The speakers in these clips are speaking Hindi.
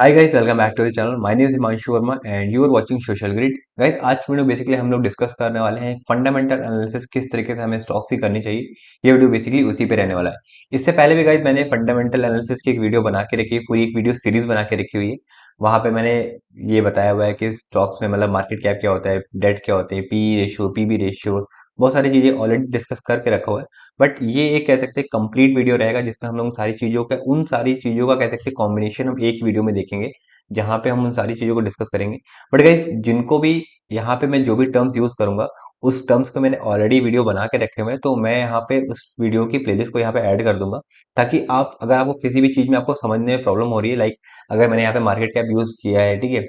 Hi guys, welcome back to the channel. My name is Himanshu Verma and you are watching Social Grid. Guys, आज की वीडियो बेसिकली हम लोग डिस्कस करने वाले हैं फंडामेंटल एनालिसिस किस तरीके से हमें स्टॉक्स की करनी चाहिए। ये वीडियो बेसिकली उसी पे रहने वाला है। इससे पहले भी गाइस मैंने फंडामेंटल एनालिसिस की एक वीडियो बना के रखी है, पूरी एक वीडियो सीरीज बना के रखी हुई है। वहां पे मैंने ये बताया हुआ है कि स्टॉक्स में मतलब मार्केट कैप क्या होता है, डेट क्या होते हैं, पी रेशियो, पीबी रेशियो, बहुत सारी चीजें ऑलरेडी डिस्कस करके रखा हुआ है। बट ये एक कह सकते हैं कंप्लीट वीडियो रहेगा जिसमें हम लोग सारी चीजों का उन सारी चीजों का कह सकते हैं कॉम्बिनेशन हम एक वीडियो में देखेंगे, जहाँ पे हम उन सारी चीज़ों को डिस्कस करेंगे। बट गाइस, जिनको भी यहाँ पे मैं जो भी टर्म्स यूज़ करूँगा, उस टर्म्स को मैंने ऑलरेडी वीडियो बना के रखे हुए हैं, तो मैं यहाँ पे उस वीडियो की प्लेलिस्ट को यहाँ पे ऐड कर दूंगा, ताकि आप अगर आपको किसी भी चीज़ में आपको समझने में प्रॉब्लम हो रही है, लाइक अगर मैंने यहाँ पे मार्केट कैप यूज़ किया है, ठीक है,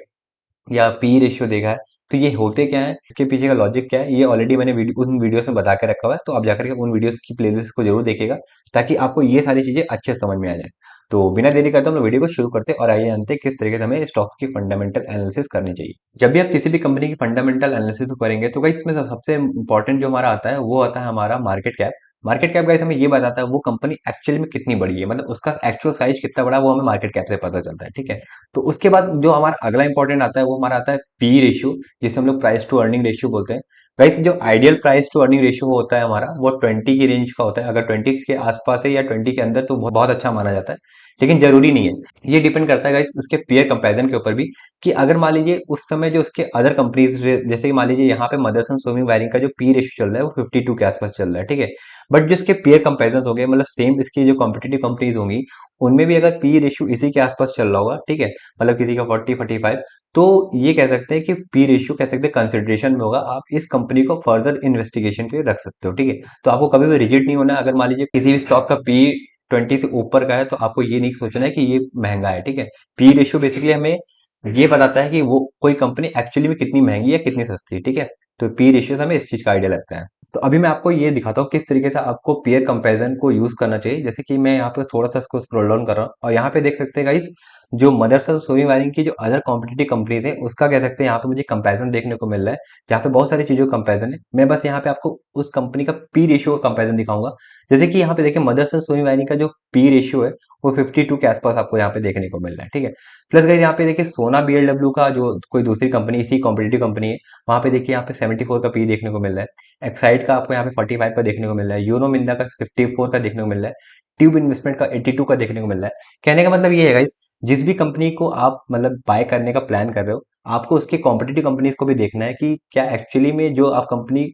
या पी रेशियो देखा है, तो ये होते क्या है, इसके पीछे का लॉजिक क्या है, ये ऑलरेडी मैंने उन वीडियोस में बता के रखा हुआ है। तो आप जाकर के उन वीडियोस की प्लेलिस्ट को जरूर देखिएगा, ताकि आपको ये सारी चीजें अच्छे से समझ में आ जाए। तो बिना देरी करते हम लोग वीडियो को शुरू करते हैं और आइए जानते हैं किस तरीके से हमें स्टॉक्स की फंडामेंटल एनालिसिस करनी चाहिए। जब भी आप किसी भी कंपनी की फंडामेंटल एनालिसिस करेंगे, तो भाई इसमें सबसे इंपॉर्टेंट जो हमारा आता है वो आता है हमारा market cap. Market cap guys हमें ये बताता है वो कंपनी एक्चुअली में कितनी बड़ी है, मतलब उसका एक्चुअल साइज कितना बड़ा है, वो हमें मार्केट कैप से पता चलता है, ठीक है। तो उसके बाद जो हमारा अगला इंपॉर्टेंट आता है वो हमारा आता है पी रेशियो, जिसे हम लोग प्राइस टू अर्निंग रेशियो बोलते हैं। गाइस, जो ideal price to earning ratio होता है हमारा, वो 20 की रेंज का होता है। अगर 20 के आसपास है या 20 के अंदर तो बहुत अच्छा माना जाता है, लेकिन जरूरी नहीं है। ये डिपेंड करता है गाइस उसके पेयर कंपैरिजन के ऊपर भी, कि अगर मान लीजिए उस समय जो उसके अदर कंपनीज, जैसे कि मान लीजिए यहाँ पे मदरसन सोमिंग वायरिंग का जो पी रेशियो चल रहा है वो 52 के आसपास चल रहा है, ठीक है। बट जो इसके पेयर कंपैरिजन हो गए, मतलब सेम इसकी जो कॉम्पिटिटिव कंपनीज होंगी, उनमें भी अगर पी रेशियो इसी के आसपास चल रहा होगा, ठीक है, मतलब किसी का 40-45, तो ये कह सकते हैं कि पी रेशियो कह सकते हैं कंसिडरेशन में होगा, आप इस कंपनी को फर्दर इन्वेस्टिगेशन के लिए रख सकते हो, ठीक है। तो आपको कभी भी रिजेक्ट नहीं होना। अगर मान लीजिए किसी भी स्टॉक का पी 20 से ऊपर का है, तो आपको ये नहीं सोचना है कि ये महंगा है, ठीक है। पी रेशियो बेसिकली हमें ये बताता है कि वो कोई कंपनी एक्चुअली में कितनी महंगी है, कितनी सस्ती है, ठीक है। तो पी रेशियो से हमें इस चीज का आइडिया लगता है। तो अभी मैं आपको ये दिखाता हूँ किस तरीके से आपको पेयर कंपैरिजन को यूज करना चाहिए। जैसे कि मैं यहाँ पे थोड़ा सा इसको स्क्रॉल डाउन कर रहा हूँ और यहाँ पे देख सकते हैं गाइस, जो मदरसन सोनी वायरिंग की जो अदर कॉम्पिटिटिव कंपनीज है उसका कह सकते हैं यहाँ पे मुझे कंपैरिजन देखने को मिल रहा है, जहाँ पे बहुत सारी चीजों का कंपैरिजन है। मैं बस यहाँ पे आपको उस कंपनी का पी रेशियो का कंपैरिजन दिखाऊंगा। जैसे कि यहाँ पे देखिए, मदरसन सोनी वायरिंग का जो पी रेशियो है वो 52 के आसपास आपको यहाँ पे देखने को मिल रहा है, ठीक है। प्लस गाइस यहाँ पे देखिए सोना बीएलडब्ल्यू का जो कोई दूसरी कंपनी, इसी कॉम्पिटिटिव कंपनी है, वहां पे देखिए यहाँ पे 74 का पी देखने को मिल रहा है। एक्साइड का आपको यहाँ पे 45 का देखने को मिल रहा है। यूनो मिंदा का 54 का देखने को मिल रहा है। ट्यूब इन्वेस्टमेंट का 82 का देखने को मिल रहा है। कहने का मतलब ये है गाइस, जिस भी कंपनी को आप मतलब बाय करने का प्लान कर रहे हो, आपको उसके कॉम्पिटिटिव कंपनीज को भी देखना है कि क्या एक्चुअली में जो आप कंपनी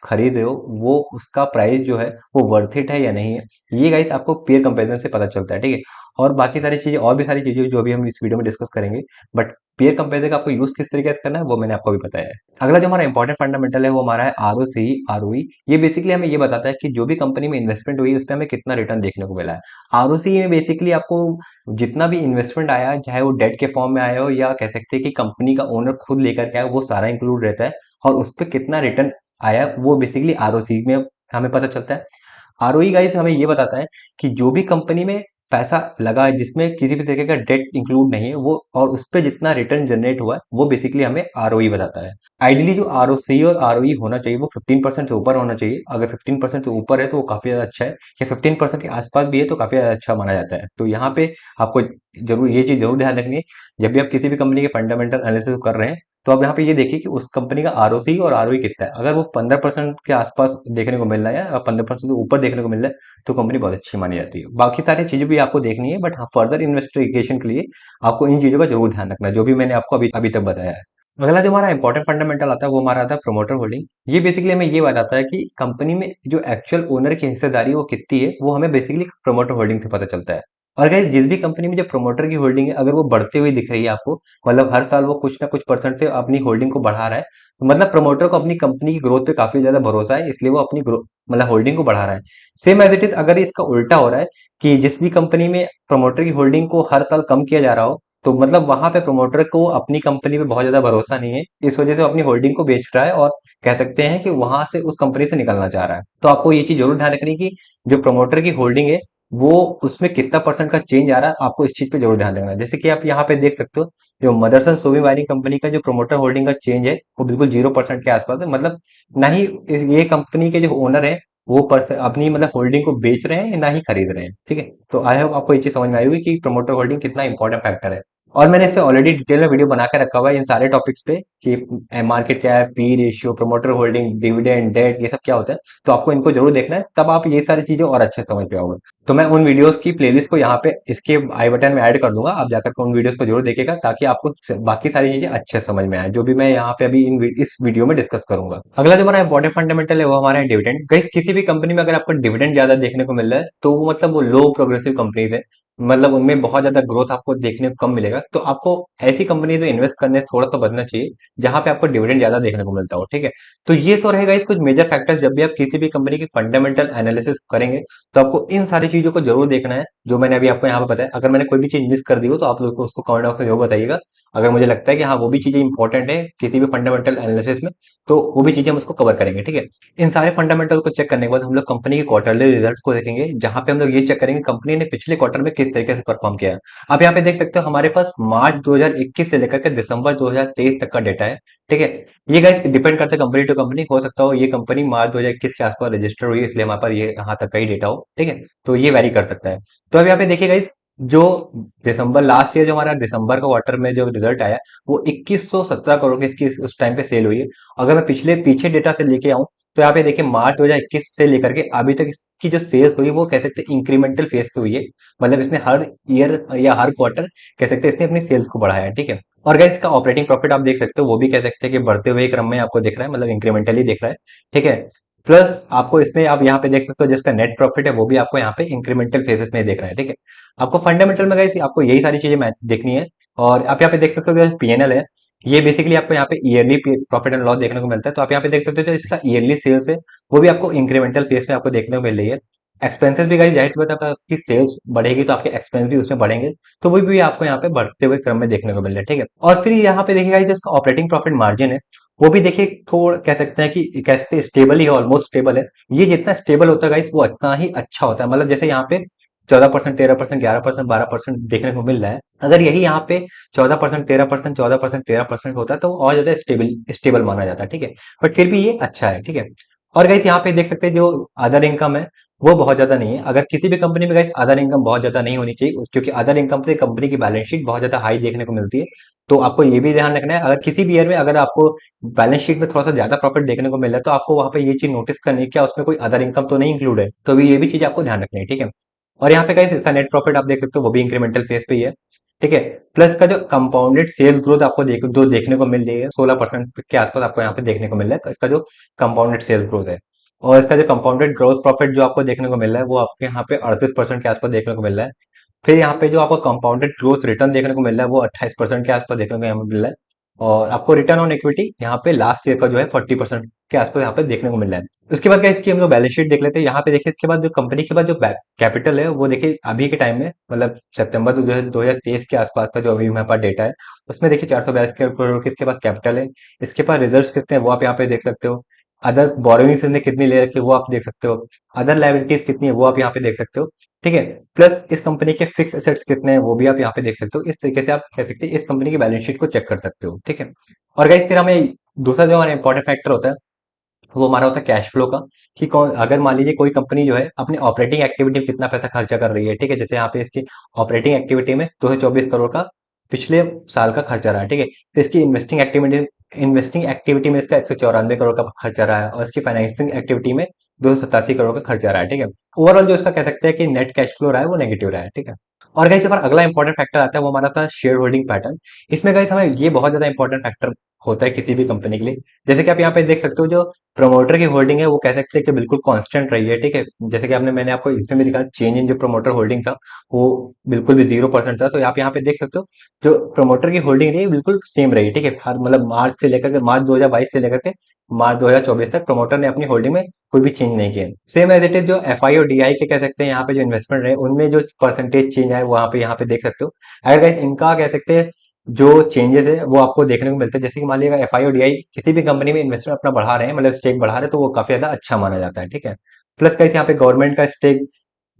खरीद रहे हो वो उसका प्राइस जो है वो वर्थ इट है या नहीं है। ये गाइस आपको पेयर कंपैरिजन से पता चलता है, ठीक है। और बाकी सारी चीजें, और भी सारी चीजें जो अभी हम इस वीडियो में डिस्कस करेंगे, बट पेयर कंपैरिजन का आपको यूज किस तरीके से करना है वो मैंने आपको अभी बताया है। अगला जो हमारा इंपॉर्टेंट फंडामेंटल है वो हमारा है आरओसी आरओई। ये बेसिकली हमें ये बताता है कि जो भी कंपनी में इन्वेस्टमेंट हुई उस पर हमें कितना रिटर्न देखने को मिला है। आरओसी में बेसिकली आपको जितना भी इन्वेस्टमेंट आया, चाहे वो डेट के फॉर्म में आया हो या कह सकते हैं कि कंपनी का ओनर खुद लेकर के आया, वो सारा इंक्लूड रहता है। और उस पर कितना रिटर्न आया वो बेसिकली आरओसी में हमें पता चलता है। आरओई गाइस हमें ये बताता है कि जो भी कंपनी में पैसा लगा है जिसमें किसी भी तरीके का डेट इंक्लूड नहीं है, वो और उस पर जितना रिटर्न जनरेट हुआ है वो बेसिकली हमें आरओई बताता है। आइडियली जो आरओसी और आरओई होना चाहिए वो 15% से ऊपर होना चाहिए। अगर 15% से ऊपर है तो वो काफी ज्यादा अच्छा है, या 15% के आसपास भी है तो काफी ज्यादा अच्छा माना जाता है। तो यहाँ पे आपको जरूर ये चीज जरूर ध्यान रखनी है, जब भी आप किसी भी कंपनी के फंडामेंटल एनालिसिस कर रहे हैं, तो आप यहाँ पे ये देखिए कि उस कंपनी का आरओसी और आरओई कितना है। अगर वो 15% के आसपास देखने को मिल रहा है या 15% से ऊपर देखने को मिल रहा है, तो कंपनी बहुत अच्छी मानी जाती है। बाकी सारी चीजें भी आपको देखनी है, बट हाँ, फर्दर इन्वेस्टिगेशन के लिए आपको इन चीजों का जरूर ध्यान रखना है, जो भी मैंने आपको अभी अभी तक बताया है। अगला जो हमारा इंपॉर्टेंट फंडामेंटल आता है वो हमारा आता है प्रमोटर होल्डिंग। ये बेसिकली हमें ये बताता है कि कंपनी में जो एक्चुअल ओनर की हिस्सेदारी है वो कितनी है, वो हमें बेसिकली प्रमोटर होल्डिंग से पता चलता है। और गाइस, जिस भी कंपनी में जो प्रमोटर की होल्डिंग है अगर वो बढ़ती हुई दिख रही है आपको, मतलब हर साल वो कुछ ना कुछ परसेंट से अपनी होल्डिंग को बढ़ा रहा है, तो मतलब प्रमोटर को अपनी कंपनी की ग्रोथ पे काफी ज्यादा भरोसा है, इसलिए वो अपनी ग्रोथ मतलब होल्डिंग को बढ़ा रहा है। सेम एज इट इज अगर इसका उल्टा हो रहा है कि जिस भी कंपनी में प्रमोटर की होल्डिंग को हर साल कम किया जा रहा हो, तो मतलब वहां पे प्रमोटर को अपनी कंपनी पे बहुत ज्यादा भरोसा नहीं है, इस वजह से वो अपनी होल्डिंग को बेच रहा है और कह सकते हैं कि वहां से उस कंपनी से निकलना चाह रहा है। तो आपको ये चीज जरूर ध्यान रखनी है कि जो प्रमोटर की होल्डिंग है वो उसमें कितना परसेंट का चेंज आ रहा है, आपको इस चीज पे जरूर ध्यान देना है। जैसे कि आप यहाँ पे देख सकते हो, जो मदरसन सोवी वायरिंग कंपनी का जो प्रमोटर होल्डिंग का चेंज है वो बिल्कुल 0% के आसपास है। मतलब ना ही ये कंपनी के जो ओनर है वो अपनी मतलब होल्डिंग को बेच रहे हैं ना ही खरीद रहे हैं, ठीक है। तो आई होप आपको ये चीज समझ में आई होगी कि प्रमोटर होल्डिंग कितना इंपॉर्टेंट फैक्टर है। और मैंने इस पे ऑलरेडी डिटेल में वीडियो बना के रखा हुआ है इन सारे टॉपिक्स पे कि मार्केट क्या है, P ratio, promoter holding, dividend, debt, ये सब क्या होता है। तो आपको इनको जरूर देखना है, तब आप ये सारी चीजें और अच्छे से समझ पाओगे। तो मैं उन वीडियोस की प्लेलिस्ट को यहाँ पे इसके आई बटन में ऐड कर दूंगा, आप जाकर के उन वीडियोस को जरूर देखिएगा ताकि आपको बाकी सारी चीजें अच्छे से समझ में आए जो भी मैं यहाँ पे अभी इस वीडियो में डिस्कस करूंगा। अगला जो हमारा इंपॉर्टेंट फंडामेंटल है वो हमारा है डिविडेंड। गाइस किसी भी कंपनी में अगर आपको डिविडेंड ज्यादा देखने को मिल रहा है तो वो मतलब वो लो प्रोग्रेसिव कंपनीज है, मतलब उनमें बहुत ज्यादा ग्रोथ आपको देखने को कम मिलेगा। तो आपको ऐसी कंपनी में इन्वेस्ट करने से थोड़ा सा बचना चाहिए जहां पे आपको डिविडेंड ज्यादा देखने को मिलता हो, ठीक है। तो ये सो रहेगा इस कुछ मेजर फैक्टर्स, जब भी आप किसी भी कंपनी की फंडामेंटल एनालिसिस करेंगे तो आपको इन सारी चीजों को जरूर देखना है जो मैंने अभी आपको यहाँ पे बताया। अगर मैंने कोई भी चीज मिस कर दी हो तो आप लोग को उसको कमेंट बॉक्स में जरूर बताइएगा। अगर मुझे लगता है कि हाँ वो भी चीजें इंपॉर्टेंट है किसी भी फंडामेंटल एनालिसिस में, तो वो भी चीजें हम उसको कवर करेंगे, ठीक है। इन सारे फंडामेंटल को चेक करने के बाद हम लोग कंपनी के क्वार्टरली रिजल्ट्स को देखेंगे, जहां पे हम लोग ये चेक करेंगे कंपनी ने पिछले क्वार्टर में किस तरीके से परफॉर्म किया है। आप यहाँ पे देख सकते हो हमारे पास मार्च 2021 से लेकर के दिसंबर 2023 तक का डेटा है, ठीक है। ये गाइस डिपेंड करता है कंपनी टू कंपनी, हो सकता हो ये कंपनी मार्च 2021 के आसपास रजिस्टर हुई है इसलिए हमारे पास ये यहाँ तक का ही डेटा हो, ठीक है। तो ये वेरी कर सकता है। तो अब यहाँ पे देखिए गाइस, जो दिसंबर लास्ट ईयर जो हमारा दिसंबर का क्वार्टर में जो रिजल्ट आया वो 2117 करोड़ की इसकी उस टाइम पे सेल हुई है। अगर मैं पिछले पीछे डेटा से लेके आऊं तो यहाँ पे देखिए मार्च 2021 से लेकर के अभी तक इसकी जो सेल्स हुई वो कह सकते हैं इंक्रीमेंटल फेज पे हुई है। मतलब इसने हर ईयर या हर क्वार्टर कह सकते हैं इसने अपनी सेल्स को बढ़ाया है, ठीक है। और गाइस इसका ऑपरेटिंग प्रॉफिट आप देख सकते हो वो भी कह सकते हैं कि बढ़ते हुए क्रम में आपको दिख रहा है, मतलब इंक्रीमेंटली दिख रहा है, ठीक है। प्लस आपको इसमें आप यहाँ पे देख सकते हो जिसका नेट प्रॉफिट है वो भी आपको यहाँ पे इंक्रीमेंटल फेजेस में दिख रहा है, ठीक है। आपको फंडामेंटल में गाइस आपको यही सारी चीजें देखनी है। और आप यहाँ पे देख सकते हो जो पीएनएल है ये बेसिकली आपको यहाँ पे ईयरली प्रॉफिट एंड लॉस देखने को मिलता है। तो आप यहाँ पे देख सकते हो जो इसका ईयरली सेल्स है वो भी आपको इंक्रीमेंटल फेज में आपको देखने को मिल रही है। एक्सपेंसेस भी गाइस जाहिर सी बात है आपकी सेल्स बढ़ेगी तो आपके एक्सपेंस भी उसमें बढ़ेंगे, तो वो भी आपको यहाँ पे बढ़ते हुए क्रम में देखने को मिल रहा है, ठीक है। और फिर यहाँ पे देखिएगा जो इसका ऑपरेटिंग प्रॉफिट मार्जिन है वो भी देखिए थोड़ा कह सकते हैं कि कह सकते हैं स्टेबल ही है, ऑलमोस्ट स्टेबल है। ये जितना स्टेबल होता है गाइस वो उतना ही अच्छा होता है। मतलब जैसे यहाँ पे 14%, 13%, 11%, 12% देखने को मिल रहा है, अगर यही यहाँ पे 14%, 13%, 14%, 13% होता है तो और ज्यादा स्टेबल स्टेबल माना जाता है, ठीक है। बट फिर भी ये अच्छा है, ठीक है। और गाइस यहाँ पे देख सकते हैं जो अदर इनकम है वो बहुत ज्यादा नहीं है। अगर किसी भी कंपनी में गाइस अदर इनकम बहुत ज्यादा नहीं होनी चाहिए, क्योंकि अदर इनकम से कंपनी की बैलेंस शीट बहुत ज्यादा हाई देखने को मिलती है। तो आपको ये भी ध्यान रखना है अगर किसी भी ईयर में अगर आपको बैलेंस शीट में थोड़ा सा ज्यादा प्रॉफिट देखने को मिल रहा है तो आपको वहां पे ये चीज नोटिस करनी है क्या उसमें कोई अदर इनकम तो नहीं इंक्लूड है। तो भी ये भी चीज आपको ध्यान रखनी है, ठीक है। और यहाँ पे गाइस इसका नेट प्रॉफिट आप देख सकते हो वो भी इंक्रीमेंटल फेज पे ही है, ठीक है। प्लस का जो कंपाउंडेड सेल्स ग्रोथ आपको जो देखने को मिल रही है 16% के आसपास आपको यहाँ पे देखने को मिल रहा है इसका जो कंपाउंडेड सेल्स ग्रोथ है। और इसका जो कंपाउंडेड ग्रोथ प्रॉफिट जो आपको देखने को मिल रहा है वो आपके यहाँ पे 38% के आसपास देखने को मिल रहा है। फिर यहाँ पे जो आपको कंपाउंडेड ग्रोथ रिटर्न देखने को मिल रहा है वो 28% के आसपास देखने को यहाँ पे मिल रहा है। और आपको रिटर्न ऑन इक्विटी यहाँ पे लास्ट ईयर का जो है 40% के आसपास यहाँ पे देखने को मिल रहा है। उसके बाद क्या इसकी हम लोग बैलेंस शीट देख लेते हैं। यहाँ पे देखिए इसके बाद जो कंपनी के बाद जो कैपिटल है वो देखिए अभी के टाइम में मतलब सितंबर 2023 के आसपास का जो अभी हमारे पास डेटा है उसमें देखिए 442 करोड़ की इसके पास कैपिटल है। इसके पास रिजर्व कितने हैं वो आप यहाँ पे देख सकते हो। अदर बोरोइंग्स ने कितनी ले रखी है वो आप देख सकते हो। अदर लाइबिलिटीज कितनी है वो आप यहाँ पे देख सकते हो, ठीक है। प्लस इस कंपनी के फिक्स एसेट्स कितने हैं वो भी आप यहाँ पे देख सकते हो। इस तरीके से आप कह सकते हैं इस कंपनी की बैलेंस शीट को चेक कर सकते हो, ठीक है। और गाइस फिर हमें दूसरा जो हमारा इंपॉर्टेंट फैक्टर होता है वो हमारा होता है कैश फ्लो का, कि कौन अगर मान लीजिए कोई कंपनी जो है अपने ऑपरेटिंग एक्टिविटी में कितना पैसा खर्चा कर रही है, ठीक है। जैसे यहाँ पे इसकी ऑपरेटिंग एक्टिविटी में 224 करोड़ का पिछले साल का खर्चा रहा है, ठीक है। तो इसकी इन्वेस्टिंग एक्टिविटी में इसका 194 करोड़ का खर्चा रहा है और इसकी फाइनेंसिंग एक्टिविटी में 287 करोड़ का खर्चा रहा है, ठीक है। ओवरऑल जो इसका कह सकते हैं कि नेट कैश फ्लो रहा है वो नेगेटिव रहा है, ठीक है। और गाइस हमारा अगला इंपॉर्टेंट फैक्टर आता है वो हमारा था शेयर होल्डिंग पैटर्न। इसमें गाइस हमें ये बहुत ज्यादा इंपॉर्टेंट फैक्टर होता है किसी भी कंपनी के लिए। जैसे कि आप यहाँ पे देख सकते हो जो प्रमोटर की होल्डिंग है वो कह सकते हैं कि बिल्कुल कांस्टेंट रही है, ठीक है। जैसे कि मैंने आपको इसमें भी दिखा चेंज इन जो प्रमोटर होल्डिंग था वो बिल्कुल भी 0% था। तो आप यहाँ पे देख सकते हो जो प्रमोटर की होल्डिंग रही है बिल्कुल सेम रही, ठीक है। हर मतलब मार्च 2022 से लेकर के मार्च 2024 तक प्रमोटर ने अपनी होल्डिंग में कोई भी चेंज नहीं किया। सेम एज इट इज जो एफआई और डीआई के कह सकते हैं यहाँ पे जो इन्वेस्टमेंट रहे उनमें जो परसेंटेज चेंज है वहां पे यहाँ पे देख सकते हो। अगर गाइस इनका कह सकते हैं जो चेंजेस है वो आपको देखने को मिलते हैं। जैसे कि मान लीजिए एफ आई और डी आई किसी भी कंपनी में इन्वेस्टमेंट अपना बढ़ा रहे हैं मतलब स्टेक बढ़ा रहे हैं तो वो काफी ज्यादा अच्छा माना जाता है, ठीक है। प्लस कैसे यहाँ पे गवर्नमेंट का स्टेक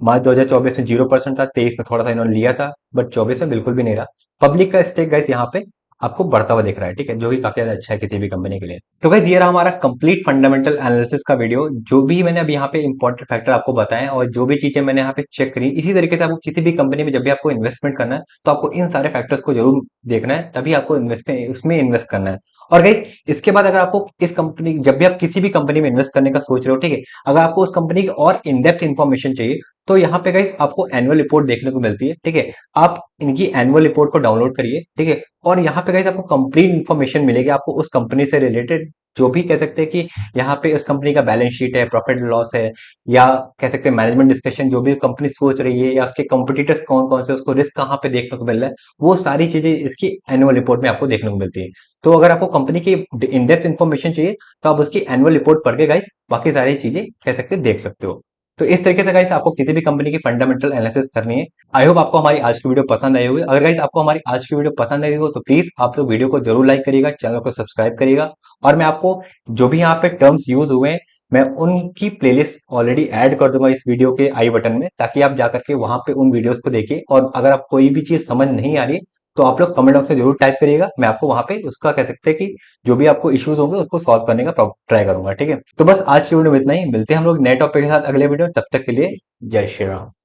मार्च 2024 में 0% था, 23 में थोड़ा सा इन्होंने लिया था बट 24 में बिल्कुल भी नहीं रहा। पब्लिक का स्टेक गाइस यहाँ पे आपको बढ़ता हुआ दिख रहा है, ठीक है, जो कि काफी ज्यादा अच्छा है किसी भी कंपनी के लिए। तो गाइस ये रहा हमारा कंप्लीट फंडामेंटल एनालिसिस का वीडियो। जो भी मैंने अभी यहाँ पे इंपॉर्टेंट फैक्टर आपको बताए और जो भी चीजें मैंने यहाँ पे चेक करी, इसी तरीके से आपको किसी भी कंपनी में जब भी आपको इन्वेस्टमेंट करना है तो आपको इन सारे फैक्टर्स को जरूर देखना है, तभी आपको इन्वेस्टमेंट उसमें इन्वेस्ट करना है। और गाइस इसके बाद अगर आपको इस कंपनी, जब भी आप किसी भी कंपनी में इन्वेस्ट करने का सोच रहे हो, ठीक है, अगर आपको उस कंपनी की और इन डेप्थ इन्फॉर्मेशन चाहिए तो यहाँ पे गाइस आपको एनुअल रिपोर्ट देखने को मिलती है, ठीक है। आप इनकी एनुअल रिपोर्ट को डाउनलोड करिए, ठीक है, और यहाँ पे गाइस आपको कंप्लीट इन्फॉर्मेशन मिलेगी आपको उस कंपनी से रिलेटेड, जो भी कह सकते हैं कि यहाँ पे उस कंपनी का बैलेंस शीट है, प्रॉफिट लॉस है, या कह सकते हैं मैनेजमेंट डिस्कशन, जो भी कंपनी सोच रही है, या उसके कंपटीटर्स कौन कौन से, उसको रिस्क कहाँ पे देखने को मिल रहा है, वो सारी चीजें इसकी एनुअल रिपोर्ट में आपको देखने को मिलती है। तो अगर आपको कंपनी की इन डेप्थ इन्फॉर्मेशन चाहिए तो आप उसकी एनुअल रिपोर्ट पढ़ के गाइस बाकी सारी चीजें कह सकते हैं देख सकते हो। तो इस तरीके से गाइस आपको किसी भी कंपनी की फंडामेंटल एनालिसिस करनी है। आई होप आपको हमारी आज की वीडियो पसंद आई होगी। अगर गाइस आपको हमारी आज की वीडियो पसंद आई हो तो प्लीज आप लोग वीडियो को जरूर लाइक करिएगा, चैनल को सब्सक्राइब करिएगा, और मैं आपको जो भी यहाँ पे टर्म्स यूज हुए हैं मैं उनकी प्लेलिस्ट ऑलरेडी ऐड कर दूंगा इस वीडियो के आई बटन में, ताकि आप जाकर के वहां पे उन वीडियोस को देखिए। और अगर आप कोई भी चीज समझ नहीं आ रही है तो आप लोग कमेंट बॉक्स में जरूर टाइप करिएगा, मैं आपको वहां पे उसका कह सकते हैं कि जो भी आपको इश्यूज होंगे उसको सॉल्व करने का ट्राई करूंगा, ठीक है। तो बस आज की वीडियो में इतना ही, मिलते हैं हम लोग नए टॉपिक के साथ अगले वीडियो, तब तक के लिए जय श्री राम।